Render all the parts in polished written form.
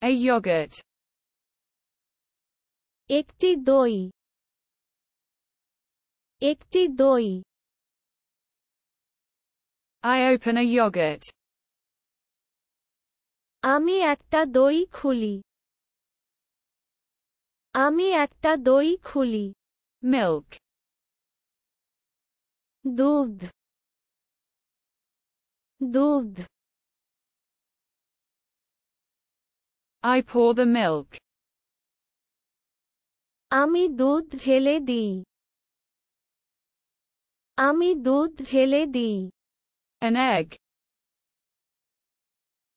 A yogurt. একটি দই, একটি দই। I open a yogurt. আমি একটা দই খুলি, আমি একটা দই খুলি। Milk. দুধ, দুধ। I pour the milk. আমি দুধ ঢেলে দিই, আমি দুধ ঢেলে দিই। An egg.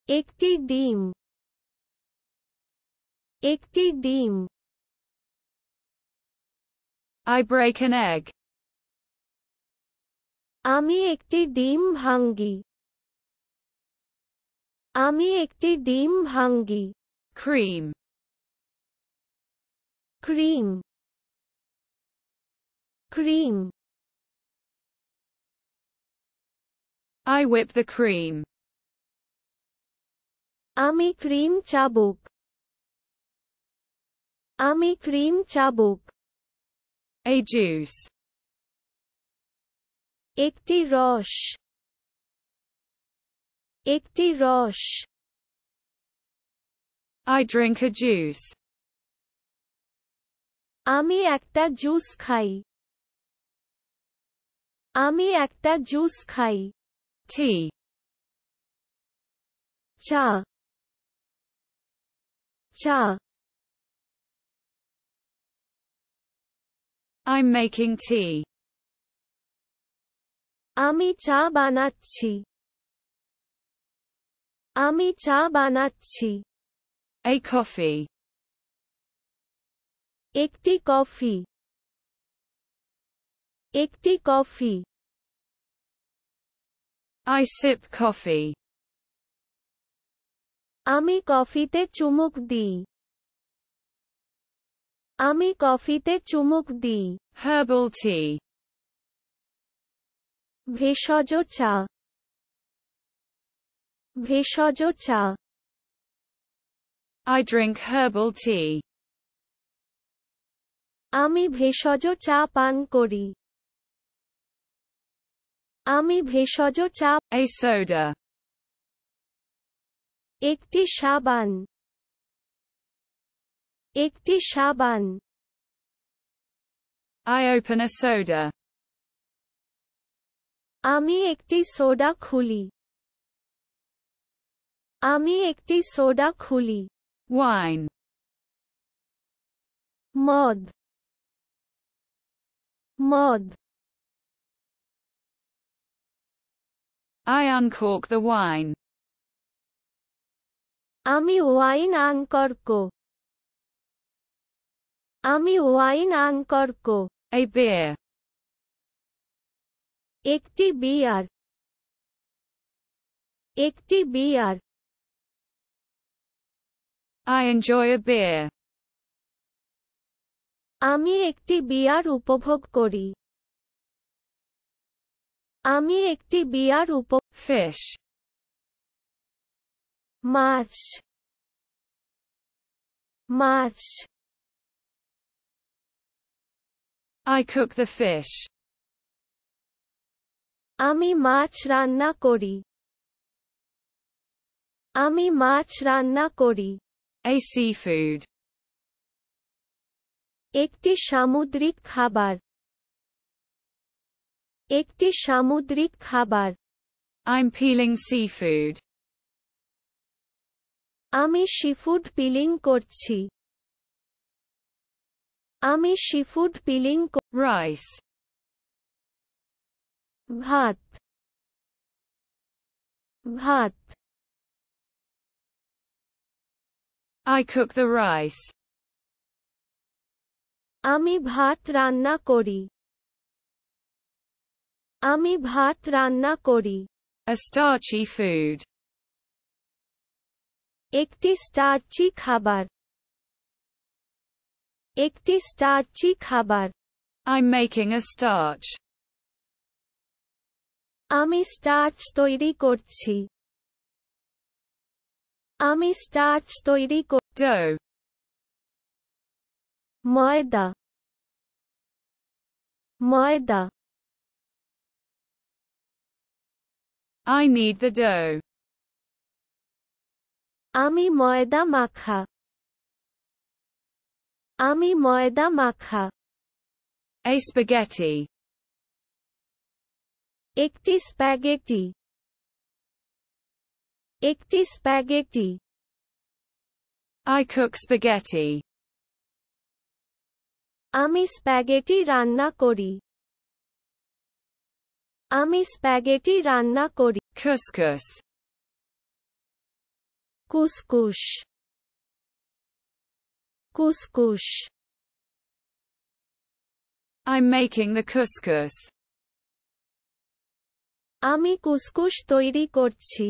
একটি ডিম, একটি ডিম। I break an egg. আমি একটি ডিম ভাঙ্গি, আমি একটি ডিম ভাঙ্গি। Cream. Cream, cream. I whip the cream. আমি ক্রিম চাবুক, আমি ক্রিম চাবুক। A juice. একটি রস, একটি রস। I drink a juice. আমি একটা জুস খাই, আমি একটা জুস খাই। Tea. চা, চা। I'm making tea. আমি চা বানাচ্ছি, আমি চা বানাচ্ছি। A coffee. একটি কফি, একটি কফি। I sip coffee. আমি কফিতে চুমুক দিই, আমি কফিতে চুমুক দিই। Herbal tea. ভেষজ চা, ভেষজ চা। I drink herbal tea. আমি ভেষজ চা পান করি, আমি ভেষজ চা। A soda. একটি সাবান, একটি সাবান। I open a soda. আমি একটি সোডা খুলি, আমি একটি সোডা খুলি। Wine. মদ, মদ। I uncork the wine. আমি ওয়াইন আনকর্ক, আমি ওয়াইন আনকর্ক। A beer. একটি বিয়ার, একটি বিয়ার। I enjoy a beer. আমি একটি বিয়ার উপভোগ করি, আমি একটি বিয়ার Fish. Much, much. I cook the fish. আমি মাছ রান্না করি, আমি মাছ রান্না করি। A seafood. একটি সামুদ্রিক খাবার, একটি সামুদ্রিক খাবার। I'm peeling seafood. আমি সিফুড পিলিং করছি, আমি সিফুড পিলিং। Rice. ভাত, ভাত। I cook the rice. আমি ভাত রান্না করি, আমি ভাত রান্না করি। A starchy food. একটি স্টার্চি খাবার, একটি স্টার্চি খাবার। I'm making a starch. আমি স্টার্চ তৈরি করছি, আমি স্টার্চ তৈরি Dough. ময়দা ময়দা I need the dough. আমি ময়দা মাখা আমি ময়দা মাখা A spaghetti. একটি স্প্যাগেটি একটি স্প্যাগেটি I cook spaghetti. আমি স্প্যাগেটি রান্না করি আমি স্প্যাগেটি রান্না করি Couscous. কুসকুস কুসকুস I'm making the couscous. আমি কুসকুস তৈরি করছি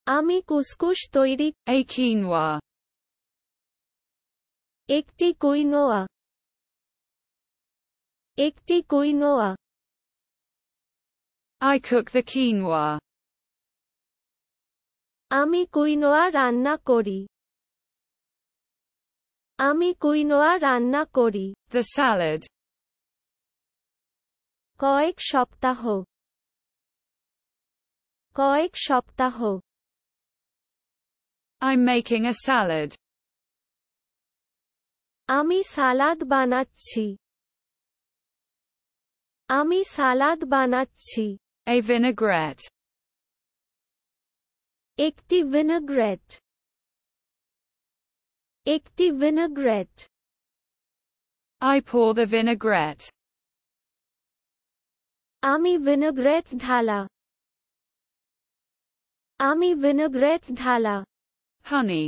আমি কুসকুস তৈরি A quinoa. একটি কুইনোয়া একটি quinoa I cook the quinoa. আমি কুইনোয়া রান্না করি আমি কুইনোয়া রান্না করি The salad. কয়েক সপ্তাহ কয়েক সপ্তাহ I'm making a salad. আমি সালাদ বানাচ্ছি আমি সালাদ বানাচ্ছি A vinaigrette. একটি ভিনেগ্রেট একটি ভিনেগ্রেট I pour the vinaigrette. আমি ভিনেগ্রেট ঢালা আমি ভিনেগ্রেট ঢালা Honey.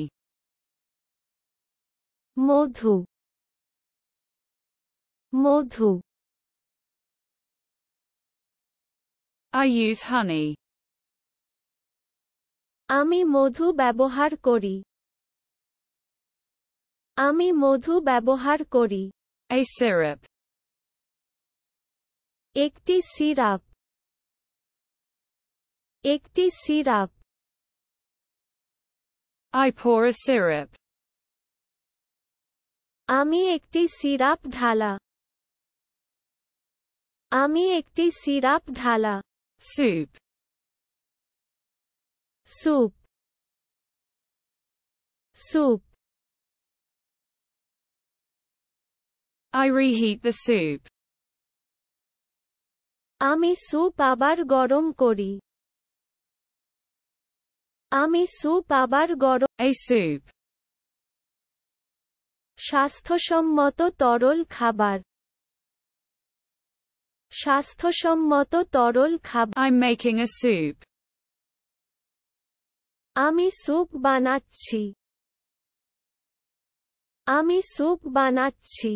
Madhu Madhu I use honey. আমি মধু ব্যবহার করি আমি মধু ব্যবহার করি A syrup. একটি সিরাপ একটি syrup I pour a syrup. আমি একটি সিরাপ ঢালা আমি একটি সিরাপ ঢালা Soup. Soup soup I reheat the soup. আমি স্যুপ আবার গরম করি আমি স্যুপ আবার গরম A soup. স্বাস্থ্যসম্মত তরল খাবার স্বাস্থ্যসম্মত তরল খাবার I'm making a soup. আমি স্যুপ বানাচ্ছি আমি স্যুপ বানাচ্ছি